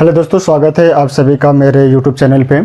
Hello दोस्तों, स्वागत है आप सभी का मेरे यूट्यूब चैनल पे।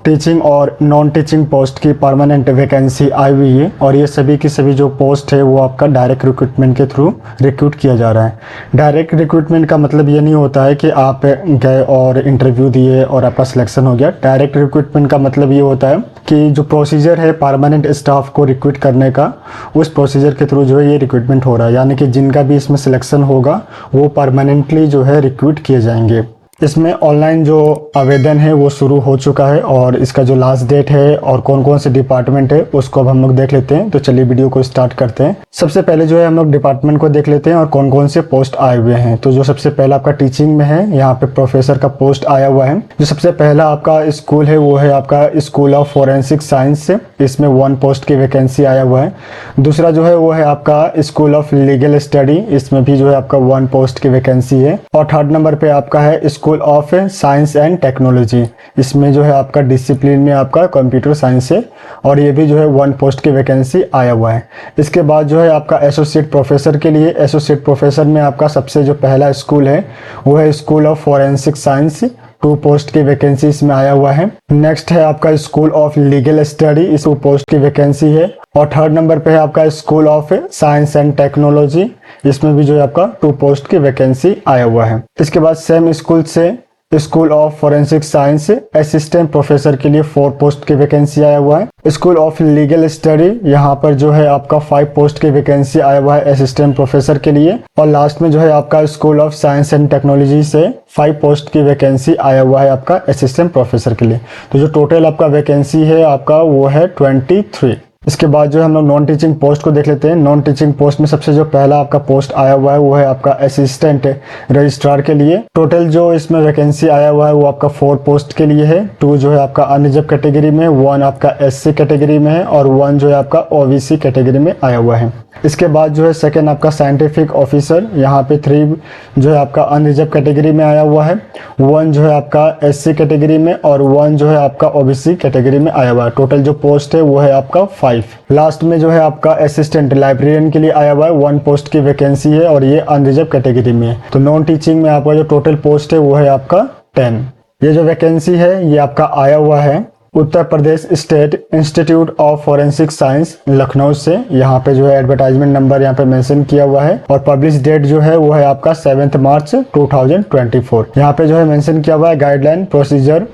टीचिंग और नॉन टीचिंग पोस्ट की परमानेंट वैकेंसी आई हुई है और ये सभी की सभी जो पोस्ट है वो आपका डायरेक्ट रिक्रूटमेंट के थ्रू रिक्रूट किया जा रहा है। डायरेक्ट रिक्रूटमेंट का मतलब ये नहीं होता है कि आप गए और इंटरव्यू दिए और आपका सिलेक्शन हो गया। डायरेक्ट रिक्रूटमेंट का मतलब ये होता है कि जो प्रोसीजर है परमानेंट स्टाफ को रिक्रूट करने का, उस प्रोसीजर के थ्रू जो है ये रिक्रूटमेंट हो रहा है। यानी कि जिनका भी इसमें सिलेक्शन होगा वो परमानेंटली जो है रिक्रूट किए जाएंगे। इसमें ऑनलाइन जो आवेदन है वो शुरू हो चुका है और इसका जो लास्ट डेट है और कौन कौन से डिपार्टमेंट है उसको अब हम लोग देख लेते हैं। तो चलिए वीडियो को स्टार्ट करते हैं। सबसे पहले जो है हम लोग डिपार्टमेंट को देख लेते हैं और कौन कौन से पोस्ट आए हुए हैं। तो जो सबसे पहला आपका टीचिंग में है, यहाँ पे प्रोफेसर का पोस्ट आया हुआ है। जो सबसे पहला आपका स्कूल है वो है आपका स्कूल ऑफ फोरेंसिक साइंस, इसमें 1 पोस्ट की वैकेंसी आया हुआ है। दूसरा जो है वो है आपका स्कूल ऑफ लीगल स्टडी, इसमें भी जो है आपका 1 पोस्ट की वैकेंसी है। और थर्ड नंबर पे आपका है school of science and technology, इसमें जो है आपका डिसिप्लिन में आपका कंप्यूटर साइंस है और ये भी जो है 1 पोस्ट की वैकेंसी आया हुआ है। इसके बाद जो है आपका एसोसिएट प्रोफेसर के लिए, एसोसिएट प्रोफेसर में आपका सबसे जो पहला स्कूल है वो है school of forensic science, 2 post की वैकेंसी इसमें आया हुआ है। नेक्स्ट है आपका स्कूल ऑफ लीगल स्टडी, इस 2 पोस्ट की वैकेंसी है। और थर्ड नंबर पे है आपका school of science and technology, इसमें भी जो है आपका 2 पोस्ट की वैकेंसी आया हुआ है। इसके बाद सेम स्कूल से school of forensic science assistant professor के लिए 4 पोस्ट की वैकेंसी आया हुआ है। स्कूल ऑफ लीगल स्टडी, यहाँ पर जो है आपका 5 पोस्ट की वैकेंसी आया हुआ है असिस्टेंट प्रोफेसर के लिए। और लास्ट में जो है आपका school of science and technology से 5 पोस्ट की वैकेंसी आया हुआ है आपका असिस्टेंट प्रोफेसर के लिए। तो जो टोटल आपका वैकेंसी है आपका वो है 23। इसके बाद जो है हम लोग नॉन टीचिंग पोस्ट को देख लेते हैं। नॉन टीचिंग पोस्ट में सबसे जो पहला आपका पोस्ट आया हुआ है वो है आपका असिस्टेंट रजिस्ट्रार के लिए। टोटल जो इसमें वैकेंसी आया हुआ है वो आपका 4 पोस्ट के लिए है। 2 जो है आपका अनरिजर्व कैटेगरी में, 1 आपका SC कैटेगरी में है और 1 जो है आपका OBC कैटेगरी में आया हुआ है। इसके बाद जो है सेकंड आपका साइंटिफिक ऑफिसर, यहाँ पे 3 जो है आपका अनरिजर्व कैटेगरी में आया हुआ है, 1 जो है आपका SC कैटेगरी में और 1 जो है आपका OBC कैटेगरी में आया हुआ है। टोटल जो पोस्ट है वो है आपका 5। लास्ट में जो है आपका असिस्टेंट लाइब्रेरियन के लिए आया हुआ है, 1 पोस्ट की वैकेंसी है और ये अनरिजर्व कैटेगरी में है। तो नॉन टीचिंग में आपका जो टोटल पोस्ट है वो है आपका 10। ये जो वैकेंसी है ये आपका आया हुआ है Uttar Pradesh state institute of forensic science Lucknow से। यहाँ पे जो है एडवर्टाइजमेंट नंबर यहाँ पे मेंशन किया हुआ है और पब्लिश डेट जो है वो है आपका 7 मार्च 2024। यहाँ पे जो है मेंशन किया हुआ है guideline procedure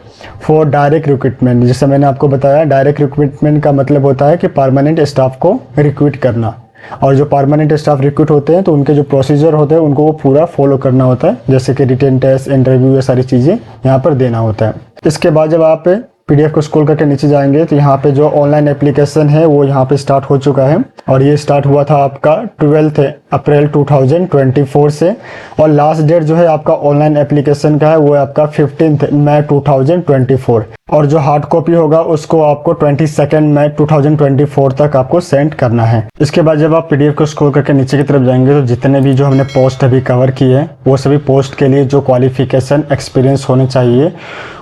for direct recruitment. जैसे मैंने आपको बताया, डायरेक्ट रिक्रूटमेंट का मतलब होता है कि परमानेंट स्टाफ को रिक्रूट करना, और जो परमानेंट स्टाफ रिक्रूट होते हैं तो उनके जो प्रोसीजर होते हैं उनको वो पूरा फॉलो करना होता है, जैसे कि रिटन टेस्ट, इंटरव्यू, ये सारी चीज़ें यहाँ पर देना होता है। इसके बाद जब आप PDF को स्क्रॉल करके नीचे जाएंगे तो यहाँ पे जो ऑनलाइन एप्लीकेशन है वो यहाँ पे स्टार्ट हो चुका है और ये स्टार्ट हुआ था आपका 12 अप्रैल 2024 से। और लास्ट डेट जो है आपका ऑनलाइन एप्लीकेशन का है वो है आपका 15 मई 2024। और जो हार्ड कॉपी होगा उसको आपको 22 मई 2024 तक आपको सेंड करना है। इसके बाद जब आप PDF को स्क्रॉल करके नीचे की तरफ जाएंगे तो जितने भी जो हमने पोस्ट अभी कवर की है वो सभी पोस्ट के लिए जो क्वालिफिकेशन एक्सपीरियंस होने चाहिए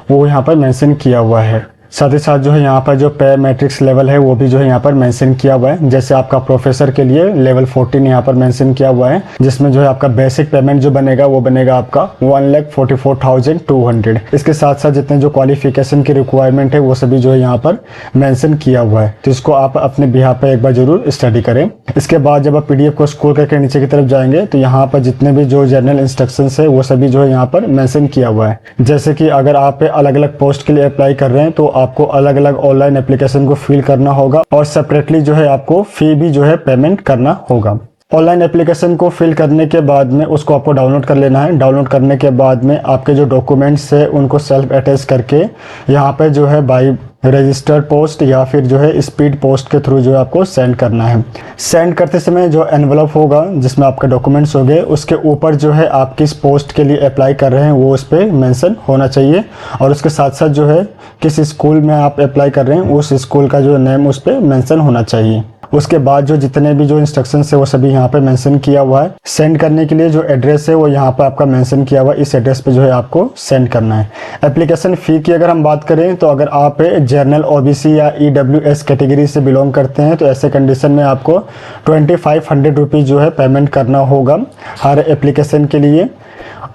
वो यहाँ पर मेंशन किया हुआ है। साथ ही साथ जो है यहाँ पर जो पे मैट्रिक्स लेवल है वो भी जो है यहाँ पर मेंशन किया हुआ है। जैसे आपका प्रोफेसर के लिए लेवल 14 यहाँ पर मेंशन किया हुआ है, जिसमें जो है आपका बेसिक पेमेंट जो बनेगा वो बनेगा आपका 1,44,200। इसके साथ साथ जितने जो क्वालिफिकेशन की रिक्वायरमेंट है वो सभी जो है यहाँ पर मेंशन किया हुआ है। तो इसको आप अपने बिहार पर एक बार जरूर स्टडी करें। इसके बाद जब आप PDF को स्क्रॉल करके नीचे की तरफ जाएंगे तो यहाँ पर जितने भी जो जनरल इंस्ट्रक्शन है वो सभी जो है यहाँ पर मेंशन किया हुआ है। जैसे कि अगर आप अलग अलग पोस्ट के लिए अप्लाई कर रहे हैं तो आपको अलग अलग ऑनलाइन एप्लीकेशन को फिल करना होगा और सेपरेटली जो है आपको फी भी जो है पेमेंट करना होगा। ऑनलाइन एप्लीकेशन को फिल करने के बाद में उसको आपको डाउनलोड कर लेना है। डाउनलोड करने के बाद में आपके जो डॉक्यूमेंट्स है उनको सेल्फ अटैच करके यहाँ पे जो है बाई रजिस्टर्ड पोस्ट या फिर जो है स्पीड पोस्ट के थ्रू जो है आपको सेंड करना है। सेंड करते समय जो एनवलप होगा जिसमें आपके डॉक्यूमेंट्स होंगे उसके ऊपर जो है आप किस पोस्ट के लिए अप्लाई कर रहे हैं वो उस पर मेंशन होना चाहिए और उसके साथ साथ जो है किस स्कूल में आप अप्लाई कर रहे हैं उस स्कूल का जो नेम उस पर मेंशन होना चाहिए। उसके बाद जो जितने भी जो इंस्ट्रक्शंस है वो सभी यहाँ पे मेंशन किया हुआ है। सेंड करने के लिए जो एड्रेस है वो यहाँ पर आपका मेंशन किया हुआ है, इस एड्रेस पे जो है आपको सेंड करना है। एप्लीकेशन फ़ी की अगर हम बात करें तो अगर आप जनरल OBC या EWS कैटेगरी से बिलोंग करते हैं तो ऐसे कंडीशन में आपको 2500 रुपीज़ जो है पेमेंट करना होगा हर एप्लीकेशन के लिए।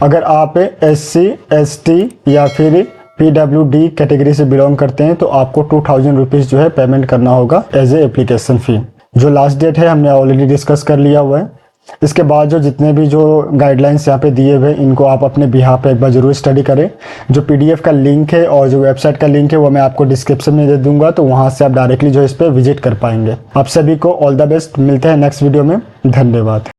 अगर आप SC ST या फिर PWD कैटेगरी से बिलोंग करते हैं तो आपको 2000 रुपीज़ जो है पेमेंट करना होगा एज ए एप्लीकेशन फ़ी। जो लास्ट डेट है हमने ऑलरेडी डिस्कस कर लिया हुआ है। इसके बाद जो जितने भी जो गाइडलाइंस यहाँ पे दिए हुए इनको आप अपने बिहाफ पे एक बार ज़रूर स्टडी करें। जो PDF का लिंक है और जो वेबसाइट का लिंक है वो मैं आपको डिस्क्रिप्शन में दे दूंगा, तो वहाँ से आप डायरेक्टली जो इस पर विजिट कर पाएंगे। आप सभी को ऑल द बेस्ट, मिलते हैं नेक्स्ट वीडियो में। धन्यवाद।